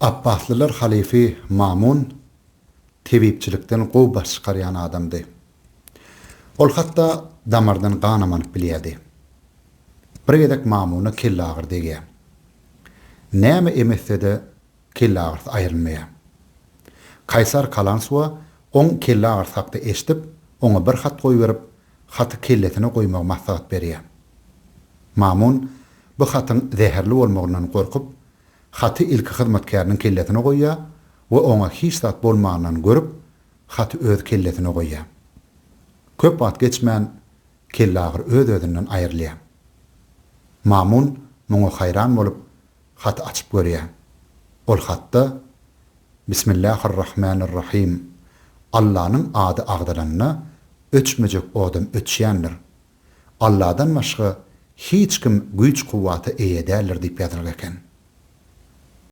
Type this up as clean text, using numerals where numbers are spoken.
Abbaslılar halifi Mamun tebipçilikden gow baş çykaryan adamdy. Ol hatda damardan gan amanyp bilýärdi. Bir gedek Mamuny kelle agyr dege. Näme emesse-de kelle agyr aýrylmaýa. Kaysar Kalansuwa on kelle agyr sakda eşdip, oňa bir hat goý berip, haty kelletine goýmak maslahat berýär. Mamun bu hatyň zäherli bolmagyndan gorkup, haty ilki hyzmatkarynyň kelletine goýýar we oňa hiç zat bolmagyny görüp, haty öz kelletine goýýar. Köp wagt geçmän kelle agyr öz-özünden aýrylýar. Mamun muňa hayran bolup hat açyp görýär. Ol hatda Bismillahirrahmanirrahim. Allah'nın adı agdalanyna öçmejek odam öçýändir. Allah'dan başga hiç kim güç kuvwata eýe däldir diýip ýazylgan eken.